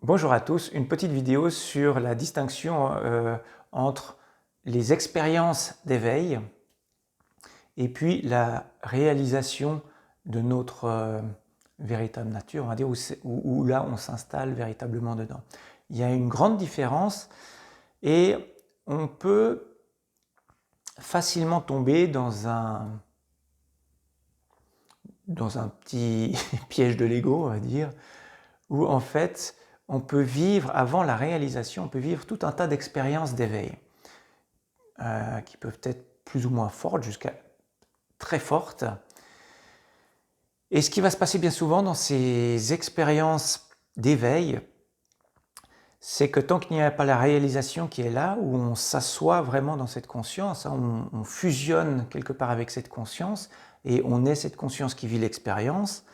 Bonjour à tous, une petite vidéo sur la distinction entre les expériences d'éveil et puis la réalisation de notre véritable nature, on va dire, où là on s'installe véritablement dedans. Il y a une grande différence et on peut facilement tomber dans un petit piège de l'ego, on va dire, où en fait on peut vivre, avant la réalisation, on peut vivre tout un tas d'expériences d'éveil qui peuvent être plus ou moins fortes jusqu'à très fortes. Et ce qui va se passer bien souvent dans ces expériences d'éveil, c'est que tant qu'il n'y a pas la réalisation qui est là, où on s'assoit vraiment dans cette conscience, on fusionne quelque part avec cette conscience et on est cette conscience qui vit l'expérience,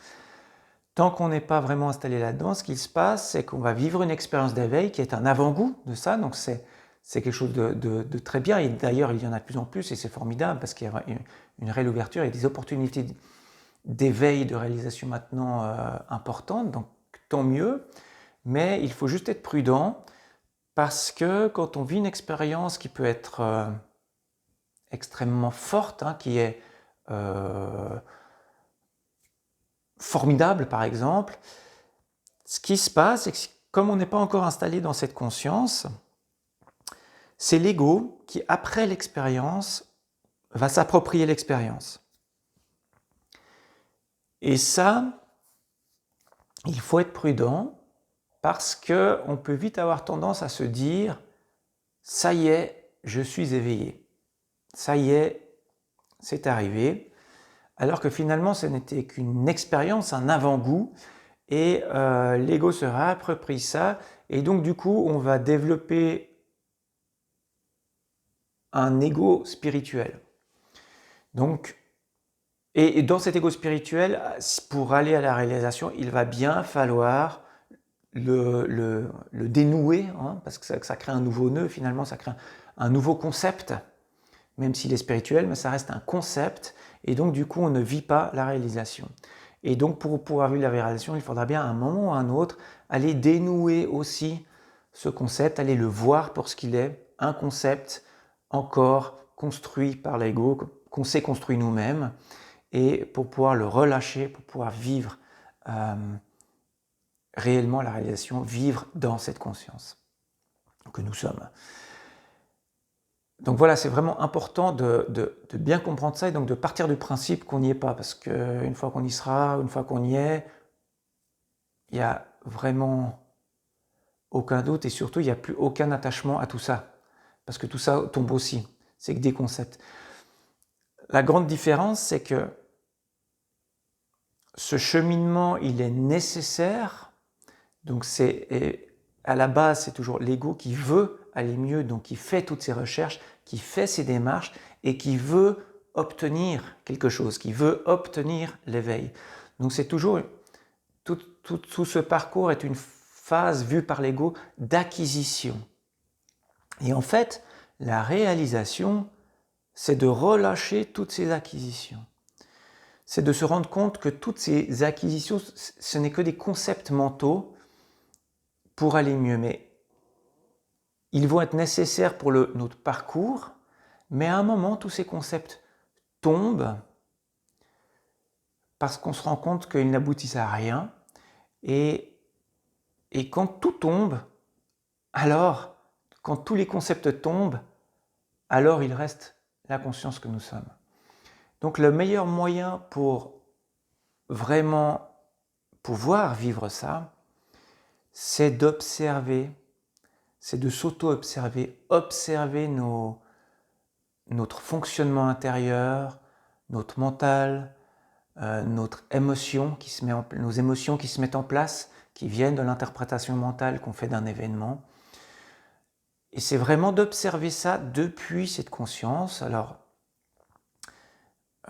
tant qu'on n'est pas vraiment installé là-dedans, ce qui se passe, c'est qu'on va vivre une expérience d'éveil qui est un avant-goût de ça, donc c'est quelque chose de très bien, et d'ailleurs il y en a de plus en plus, et c'est formidable, parce qu'il y a une réelle ouverture et des opportunités d'éveil, de réalisation maintenant importantes, donc tant mieux, mais il faut juste être prudent, parce que quand on vit une expérience qui peut être extrêmement forte, qui est formidable par exemple, ce qui se passe, c'est que comme on n'est pas encore installé dans cette conscience, c'est l'ego qui, après l'expérience, va s'approprier l'expérience. Et ça, il faut être prudent parce qu'on peut vite avoir tendance à se dire « ça y est, je suis éveillé, ça y est, c'est arrivé », alors que finalement ce n'était qu'une expérience, un avant-goût, et l'ego se réapproprie ça, et donc du coup on va développer un ego spirituel. Donc, et dans cet ego spirituel, pour aller à la réalisation, il va bien falloir le dénouer, parce que ça crée un nouveau nœud, finalement ça crée un nouveau concept, même s'il est spirituel, mais ça reste un concept, et donc du coup on ne vit pas la réalisation. Et donc pour pouvoir vivre la réalisation, il faudra bien à un moment ou à un autre aller dénouer aussi ce concept, aller le voir pour ce qu'il est, un concept encore construit par l'ego, qu'on s'est construit nous-mêmes, et pour pouvoir le relâcher, pour pouvoir vivre réellement la réalisation, vivre dans cette conscience que nous sommes. Donc voilà, c'est vraiment important de bien comprendre ça et donc de partir du principe qu'on n'y est pas, parce qu'une fois qu'on y sera, une fois qu'on y est, il n'y a vraiment aucun doute et surtout il n'y a plus aucun attachement à tout ça, parce que tout ça tombe aussi, c'est que des concepts. La grande différence, c'est que ce cheminement, il est nécessaire, donc à la base, c'est toujours l'ego qui veut aller mieux, donc qui fait toutes ces recherches, qui fait ces démarches et qui veut obtenir quelque chose, qui veut obtenir l'éveil. Donc c'est toujours, tout ce parcours est une phase vue par l'ego d'acquisition. Et en fait, la réalisation, c'est de relâcher toutes ces acquisitions. C'est de se rendre compte que toutes ces acquisitions, ce n'est que des concepts mentaux pour aller mieux. Mais ils vont être nécessaires pour notre parcours, mais à un moment, tous ces concepts tombent parce qu'on se rend compte qu'ils n'aboutissent à rien. Et quand tout tombe, alors, quand tous les concepts tombent, alors il reste la conscience que nous sommes. Donc le meilleur moyen pour vraiment pouvoir vivre ça, c'est d'observer, c'est de s'auto-observer, observer notre fonctionnement intérieur, notre mental, notre émotion nos émotions qui se mettent en place, qui viennent de l'interprétation mentale qu'on fait d'un événement. Et c'est vraiment d'observer ça depuis cette conscience. Alors,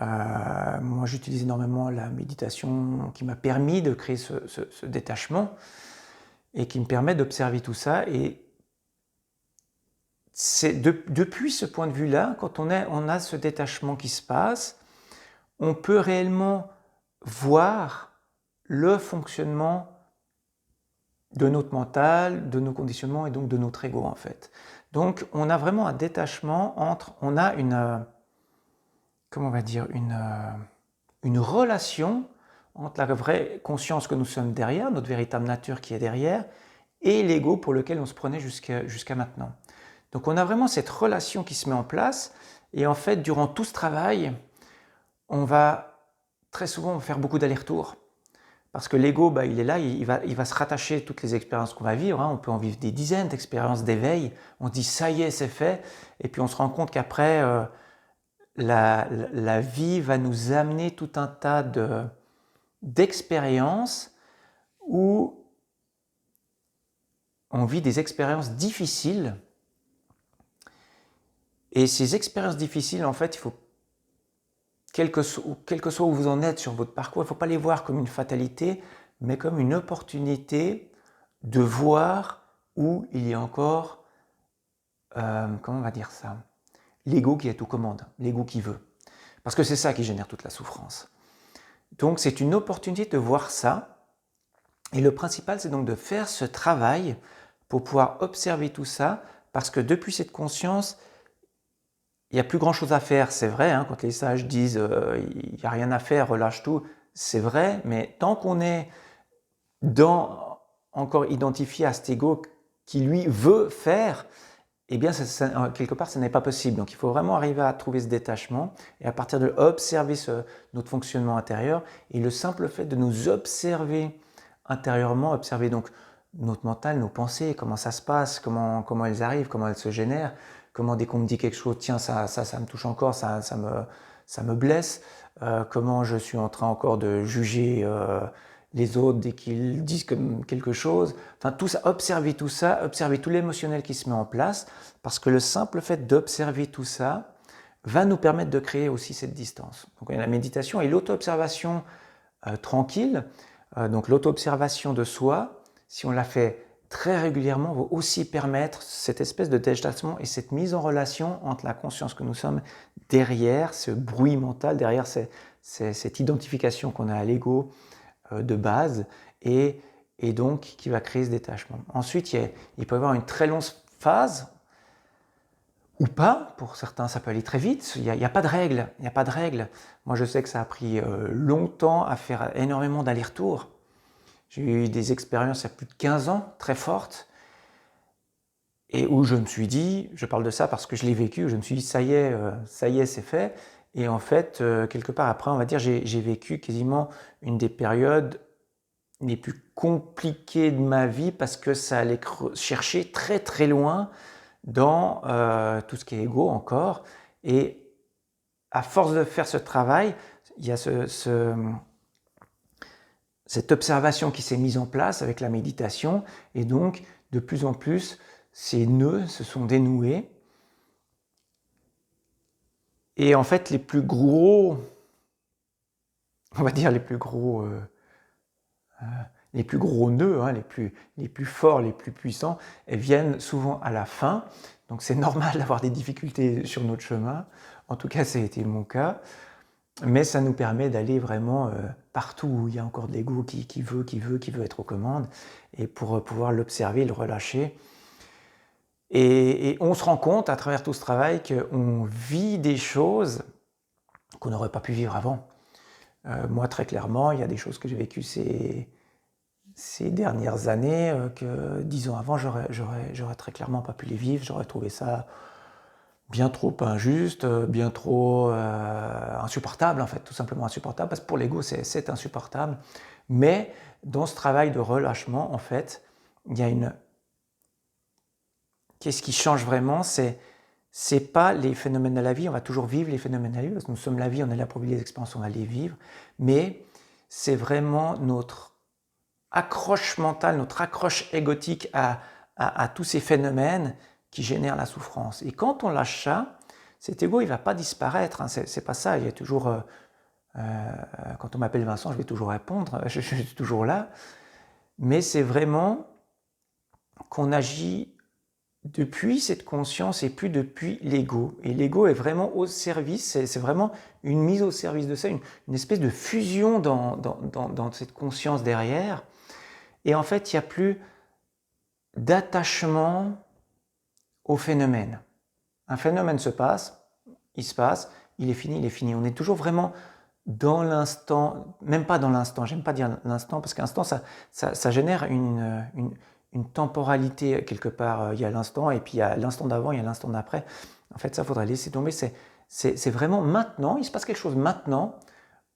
moi j'utilise énormément la méditation qui m'a permis de créer ce détachement et qui me permet d'observer tout ça. Et c'est depuis ce point de vue-là, quand on a ce détachement qui se passe, on peut réellement voir le fonctionnement de notre mental, de nos conditionnements et donc de notre ego en fait. Donc on a vraiment un détachement entre, on a comment on va dire, une relation entre la vraie conscience que nous sommes derrière, notre véritable nature qui est derrière, et l'ego pour lequel on se prenait jusqu'à maintenant. Donc on a vraiment cette relation qui se met en place, et en fait durant tout ce travail, on va très souvent faire beaucoup d'allers-retours. Parce que l'ego, il est là, il va se rattacher à toutes les expériences qu'on va vivre. On peut en vivre des dizaines d'expériences d'éveil. On dit ça y est, c'est fait. Et puis on se rend compte qu'après, la vie va nous amener tout un tas d'expériences où on vit des expériences difficiles. Et ces expériences difficiles, en fait, il faut, quel que soit où vous en êtes sur votre parcours, il ne faut pas les voir comme une fatalité, mais comme une opportunité de voir où il y a encore, comment on va dire ça, l'ego qui est aux commandes, l'ego qui veut. Parce que c'est ça qui génère toute la souffrance. Donc c'est une opportunité de voir ça. Et le principal, c'est donc de faire ce travail pour pouvoir observer tout ça, parce que depuis cette conscience, il n'y a plus grand chose à faire, c'est vrai, quand les sages disent il n'y a rien à faire, relâche tout, c'est vrai, mais tant qu'on est encore identifié à cet ego qui lui veut faire, eh bien quelque part ce n'est pas possible. Donc il faut vraiment arriver à trouver ce détachement et à partir de observer notre fonctionnement intérieur, et le simple fait de nous observer intérieurement, observer donc notre mental, nos pensées, comment ça se passe, comment elles arrivent, comment elles se génèrent, comment dès qu'on me dit quelque chose, tiens ça me touche encore, ça me blesse, comment je suis en train encore de juger les autres dès qu'ils disent quelque chose, enfin tout ça, observer tout l'émotionnel qui se met en place, parce que le simple fait d'observer tout ça va nous permettre de créer aussi cette distance. Donc il y a la méditation et l'auto-observation tranquille, donc l'auto-observation de soi, si on la fait très régulièrement, va aussi permettre cette espèce de détachement et cette mise en relation entre la conscience que nous sommes derrière ce bruit mental, derrière cette identification qu'on a à l'ego de base, et donc qui va créer ce détachement. Ensuite, il peut y avoir une très longue phase, ou pas, pour certains ça peut aller très vite, il n'y a pas de règle, il n'y a pas de règle. Moi je sais que ça a pris longtemps à faire énormément d'allers-retours. J'ai eu des expériences il y a plus de 15 ans, très fortes, et où je me suis dit, je parle de ça parce que je l'ai vécu, je me suis dit ça y est, c'est fait. Et en fait, quelque part après, on va dire, j'ai vécu quasiment une des périodes les plus compliquées de ma vie, parce que ça allait chercher très très loin dans tout ce qui est ego encore. Et à force de faire ce travail, il y a cette observation qui s'est mise en place avec la méditation, et donc de plus en plus ces nœuds se sont dénoués, et en fait les plus gros, on va dire les plus gros nœuds, les plus forts, les plus puissants, elles viennent souvent à la fin. Donc c'est normal d'avoir des difficultés sur notre chemin, en tout cas ça a été mon cas. Mais ça nous permet d'aller vraiment partout où il y a encore de l'ego qui veut être aux commandes, et pour pouvoir l'observer, le relâcher. Et on se rend compte à travers tout ce travail qu'on vit des choses qu'on n'aurait pas pu vivre avant. Moi, très clairement, il y a des choses que j'ai vécues ces dernières années que 10 ans avant, j'aurais très clairement pas pu les vivre. J'aurais trouvé ça bien trop injuste, bien trop insupportable, en fait, tout simplement insupportable, parce que pour l'ego, c'est insupportable. Mais dans ce travail de relâchement, en fait, il y a qu'est-ce qui change vraiment, c'est pas les phénomènes de la vie, on va toujours vivre les phénomènes de la vie, parce que nous sommes la vie, on est là pour vivre les expériences, on va les vivre, mais c'est vraiment notre accroche mentale, notre accroche égotique à tous ces phénomènes qui génèrent la souffrance. Et quand on lâche ça, cet ego, il ne va pas disparaître, c'est pas ça, il y a toujours... quand on m'appelle Vincent, je vais toujours répondre, je suis toujours là, mais c'est vraiment qu'on agit depuis cette conscience et plus depuis l'ego. Et l'ego est vraiment au service, c'est vraiment une mise au service de ça, une espèce de fusion dans cette conscience derrière. Et en fait, il n'y a plus d'attachement au phénomène. Un phénomène se passe, il est fini. On est toujours vraiment dans l'instant, même pas dans l'instant, j'aime pas dire l'instant, parce qu'instant, ça génère une temporalité quelque part. Il y a l'instant, et puis il y a l'instant d'avant, il y a l'instant d'après. En fait, ça, il faudrait laisser tomber. C'est vraiment maintenant, il se passe quelque chose maintenant,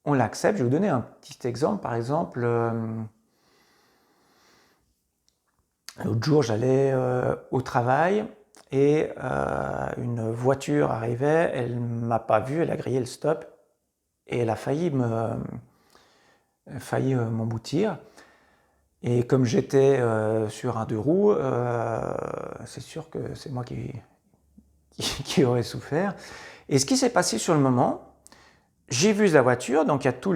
on l'accepte. Je vais vous donner un petit exemple. Par exemple, l'autre jour, j'allais au travail et une voiture arrivait, elle ne m'a pas vu, elle a grillé le stop et elle a failli m'emboutir. Et comme j'étais sur un deux roues, c'est sûr que c'est moi qui aurais souffert. Et ce qui s'est passé sur le moment, j'ai vu la voiture, donc il y a tout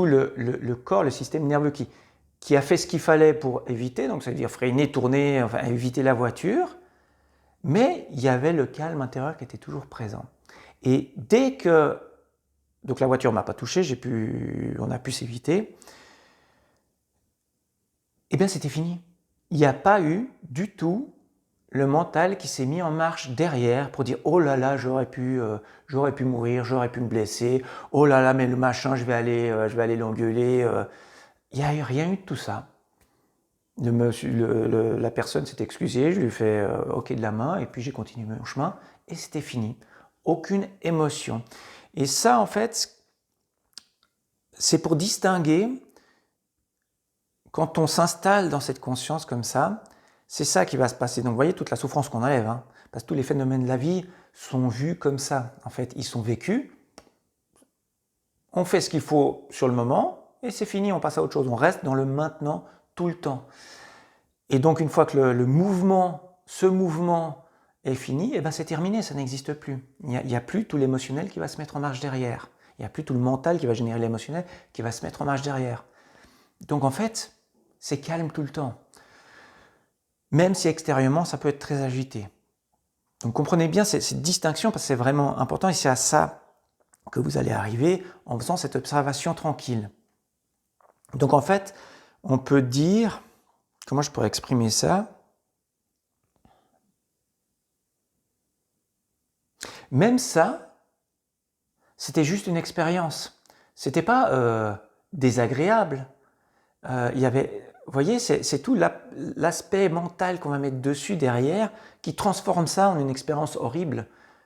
le corps, le système nerveux qui a fait ce qu'il fallait pour éviter, donc c'est-à-dire freiner, tourner, enfin éviter la voiture, mais il y avait le calme intérieur qui était toujours présent. Et dès que donc la voiture m'a pas touché, on a pu s'éviter, et bien c'était fini. Il n'y a pas eu du tout le mental qui s'est mis en marche derrière pour dire « Oh là là, j'aurais pu mourir, j'aurais pu me blesser. Oh là là, mais le machin, je vais aller l'engueuler. » Il n'y a rien eu de tout ça. La personne s'est excusée, je lui ai fait OK de la main, et puis j'ai continué mon chemin, et c'était fini. Aucune émotion. Et ça, en fait, c'est pour distinguer, quand on s'installe dans cette conscience comme ça, c'est ça qui va se passer. Donc vous voyez toute la souffrance qu'on enlève, hein, parce que tous les phénomènes de la vie sont vus comme ça. En fait, ils sont vécus. On fait ce qu'il faut sur le moment, et c'est fini, on passe à autre chose. On reste dans le maintenant tout le temps. Et donc une fois que ce mouvement est fini, et ben c'est terminé, ça n'existe plus. Il n'y a plus tout l'émotionnel qui va se mettre en marche derrière. Il n'y a plus tout le mental qui va générer l'émotionnel qui va se mettre en marche derrière. Donc en fait, c'est calme tout le temps. Même si extérieurement, ça peut être très agité. Donc comprenez bien cette distinction, parce que c'est vraiment important, et c'est à ça que vous allez arriver en faisant cette observation tranquille. Donc en fait, on peut dire, comment je pourrais exprimer ça? Même ça, c'était juste une expérience. C'était pas désagréable. Il y avait, vous voyez, c'est tout l'aspect mental qu'on va mettre dessus derrière qui transforme ça en une expérience horrible.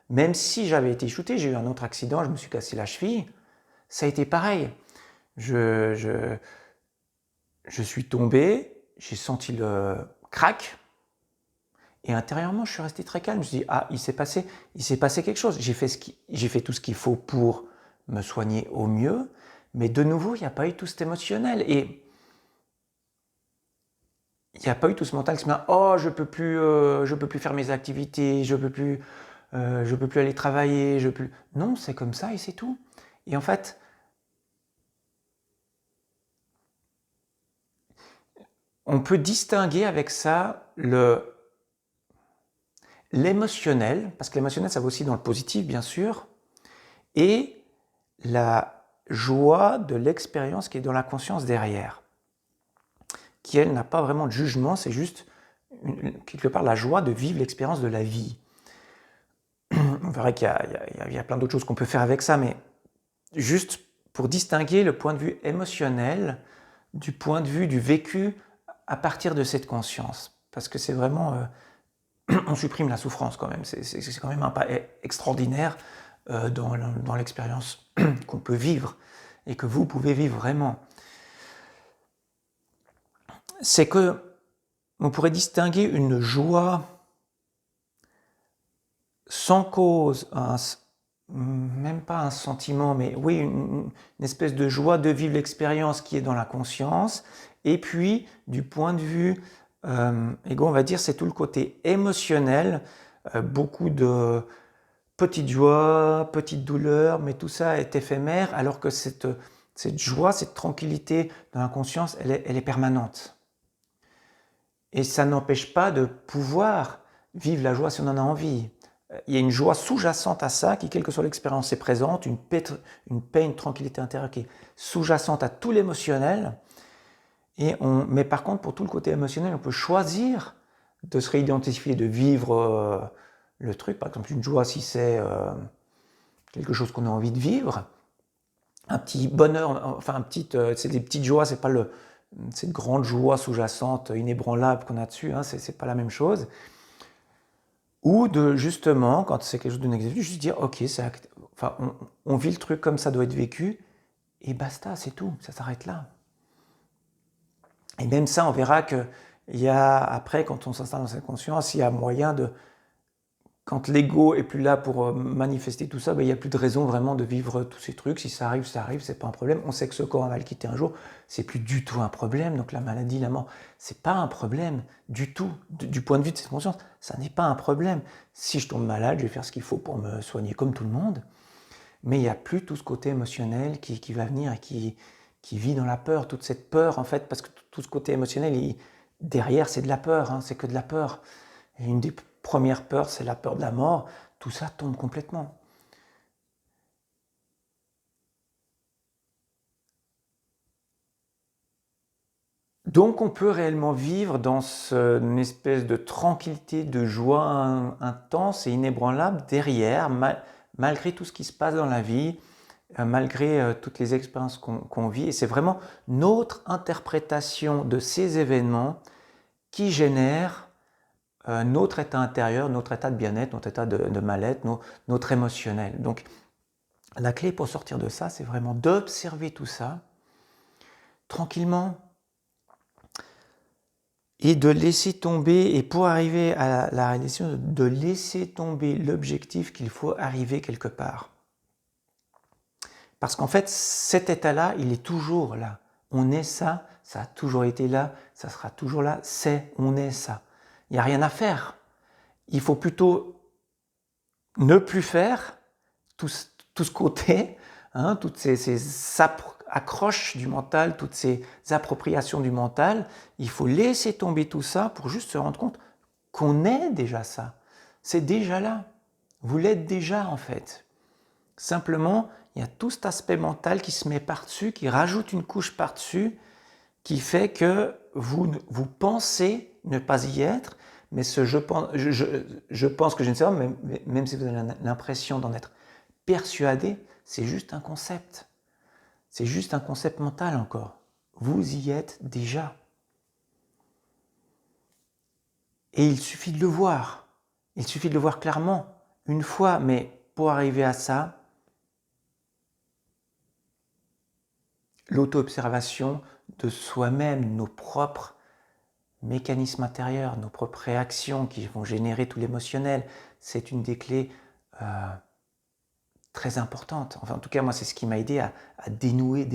Même si j'avais été shooté, j'ai eu un autre accident, je me suis cassé la cheville, ça a été pareil. Je suis tombé, j'ai senti le crack, et intérieurement, je suis resté très calme. Je me suis dit, ah, il s'est passé quelque chose. J'ai fait tout ce qu'il faut pour me soigner au mieux, mais de nouveau, il n'y a pas eu tout cet émotionnel. Et il n'y a pas eu tout ce mental qui se met, oh, je peux plus faire mes activités, je peux plus aller travailler, Non, c'est comme ça et c'est tout. Et en fait, on peut distinguer avec ça l'émotionnel, parce que l'émotionnel, ça va aussi dans le positif, bien sûr, et la joie de l'expérience qui est dans la conscience derrière, qui, elle, n'a pas vraiment de jugement, c'est juste, quelque part, la joie de vivre l'expérience de la vie. On verra qu'il y a plein d'autres choses qu'on peut faire avec ça, mais juste pour distinguer le point de vue émotionnel du point de vue du vécu à partir de cette conscience. Parce que c'est vraiment... on supprime la souffrance quand même. C'est quand même un pas extraordinaire dans l'expérience qu'on peut vivre et que vous pouvez vivre vraiment. C'est que on pourrait distinguer une joie sans cause, même pas un sentiment, mais oui, une espèce de joie de vivre l'expérience qui est dans la conscience, et puis du point de vue on va dire, c'est tout le côté émotionnel, beaucoup de petites joies, petites douleurs, mais tout ça est éphémère, alors que cette joie, cette tranquillité dans la conscience, elle est permanente. Et ça n'empêche pas de pouvoir vivre la joie si on en a envie. Il y a une joie sous-jacente à ça qui, quelle que soit l'expérience, est présente, une paix, une tranquillité intérieure qui est sous-jacente à tout l'émotionnel. Mais par contre, pour tout le côté émotionnel, on peut choisir de se réidentifier, de vivre le truc. Par exemple, une joie, si c'est quelque chose qu'on a envie de vivre, un petit bonheur, enfin, c'est des petites joies, c'est pas cette grande joie sous-jacente, inébranlable qu'on a dessus, hein, c'est pas la même chose. Ou de justement, quand c'est quelque chose de négatif, juste dire ok, enfin, on vit le truc comme ça doit être vécu, et basta, c'est tout, ça s'arrête là. Et même ça, on verra que après, quand on s'installe dans cette conscience, il y a moyen de, quand l'ego est plus là pour manifester tout ça, ben, il n'y a plus de raison vraiment de vivre tous ces trucs. Si ça arrive, c'est pas un problème. On sait que ce corps va le quitter un jour, c'est plus du tout un problème. Donc la maladie, la mort, c'est pas un problème du tout. Du point de vue de cette conscience, ça n'est pas un problème. Si je tombe malade, je vais faire ce qu'il faut pour me soigner comme tout le monde. Mais il n'y a plus tout ce côté émotionnel qui va venir et qui vit dans la peur, toute cette peur en fait, parce que tout ce côté émotionnel, derrière c'est de la peur, hein, c'est que de la peur. Et une des premières peurs, c'est la peur de la mort, tout ça tombe complètement. Donc on peut réellement vivre dans une espèce de tranquillité, de joie intense et inébranlable derrière, malgré tout ce qui se passe dans la vie, malgré toutes les expériences qu'on vit. Et c'est vraiment notre interprétation de ces événements qui génère notre état intérieur, notre état de bien-être, notre état de mal-être, notre émotionnel. Donc la clé pour sortir de ça, c'est vraiment d'observer tout ça tranquillement et de laisser tomber, et pour arriver à la réalisation, de laisser tomber l'objectif qu'il faut arriver quelque part. Parce qu'en fait, cet état-là, il est toujours là. On est ça, ça a toujours été là, ça sera toujours là, on est ça. Il n'y a rien à faire. Il faut plutôt ne plus faire tout ce côté, hein, toutes ces accroches du mental, toutes ces appropriations du mental. Il faut laisser tomber tout ça pour juste se rendre compte qu'on est déjà ça. C'est déjà là. Vous l'êtes déjà en fait. Simplement, il y a tout cet aspect mental qui se met par-dessus, qui rajoute une couche par-dessus, qui fait que vous pensez ne pas y être, mais je pense que je ne sais pas, même si vous avez l'impression d'en être persuadé, c'est juste un concept. C'est juste un concept mental encore. Vous y êtes déjà. Et il suffit de le voir. Il suffit de le voir clairement, une fois, mais pour arriver à ça, l'auto-observation de soi-même, nos propres mécanismes intérieurs, nos propres réactions qui vont générer tout l'émotionnel, c'est une des clés très importantes. Enfin, en tout cas, moi, c'est ce qui m'a aidé à dénouer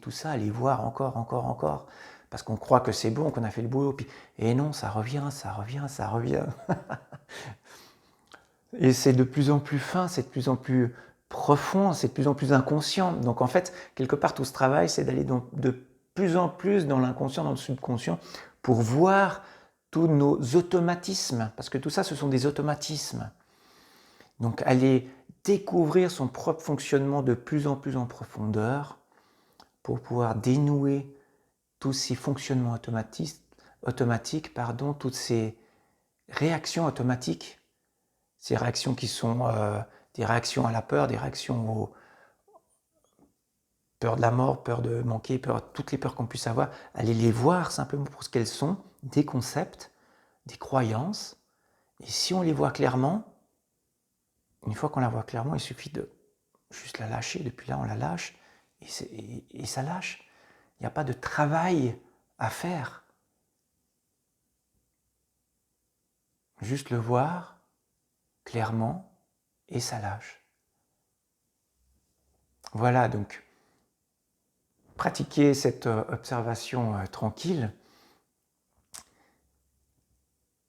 tout ça, à les voir encore. Parce qu'on croit que c'est bon, qu'on a fait le boulot, et non, ça revient. Et c'est de plus en plus fin, c'est de plus en plus profond, c'est de plus en plus inconscient. Donc en fait, quelque part, tout ce travail, c'est d'aller de plus en plus dans l'inconscient, dans le subconscient, pour voir tous nos automatismes, parce que tout ça, ce sont des automatismes. Donc aller découvrir son propre fonctionnement de plus en plus en profondeur, pour pouvoir dénouer tous ces fonctionnements automatiques, toutes ces réactions automatiques, ces réactions qui sont des réactions à la peur, des réactions aux peur de la mort, peur de manquer, toutes les peurs qu'on puisse avoir, aller les voir simplement pour ce qu'elles sont, des concepts, des croyances. Et si on les voit clairement, une fois qu'on la voit clairement, il suffit de juste la lâcher. Depuis là, on la lâche et ça lâche. Il n'y a pas de travail à faire. Juste le voir clairement et ça lâche. Voilà, donc pratiquer cette observation tranquille,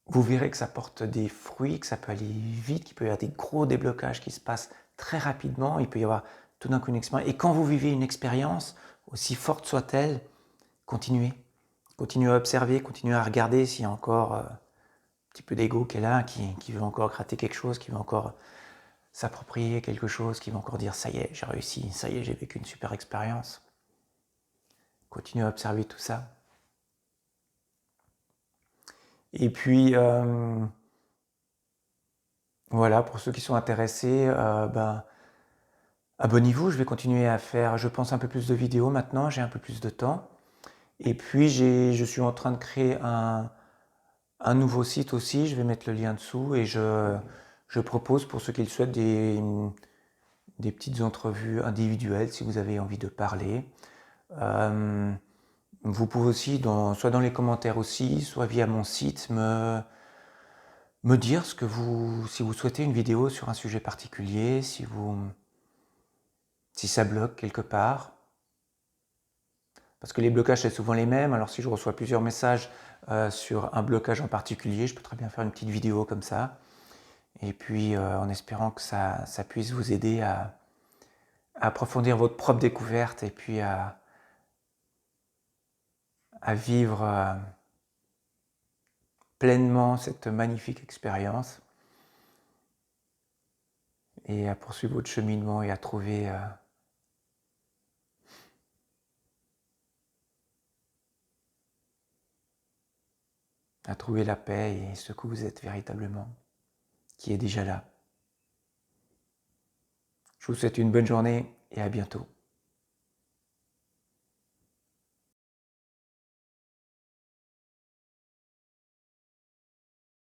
vous verrez que ça porte des fruits, que ça peut aller vite, qu'il peut y avoir des gros déblocages qui se passent très rapidement, il peut y avoir tout d'un coup une expérience. Et quand vous vivez une expérience, aussi forte soit-elle, continuez. Continuez à observer, continuez à regarder s'il y a encore un petit peu d'ego qui est là, qui veut encore gratter quelque chose, qui veut encore s'approprier quelque chose, qui veut encore dire « ça y est, j'ai réussi, ça y est, j'ai vécu une super expérience ». Continuez à observer tout ça. Et puis, voilà, pour ceux qui sont intéressés, ben, abonnez-vous, je vais continuer à faire, je pense, un peu plus de vidéos maintenant, j'ai un peu plus de temps. Et puis, je suis en train de créer un nouveau site aussi, je vais mettre le lien dessous et je propose pour ceux qui le souhaitent des petites entrevues individuelles si vous avez envie de parler. Vous pouvez aussi, soit dans les commentaires aussi, soit via mon site, me dire si vous souhaitez une vidéo sur un sujet particulier, si ça bloque quelque part. Parce que les blocages, c'est souvent les mêmes. Alors si je reçois plusieurs messages sur un blocage en particulier, je peux très bien faire une petite vidéo comme ça. Et puis en espérant que ça puisse vous aider à approfondir votre propre découverte et puis à vivre pleinement cette magnifique expérience et à poursuivre votre cheminement et à trouver la paix et ce que vous êtes véritablement, qui est déjà là. Je vous souhaite une bonne journée et à bientôt.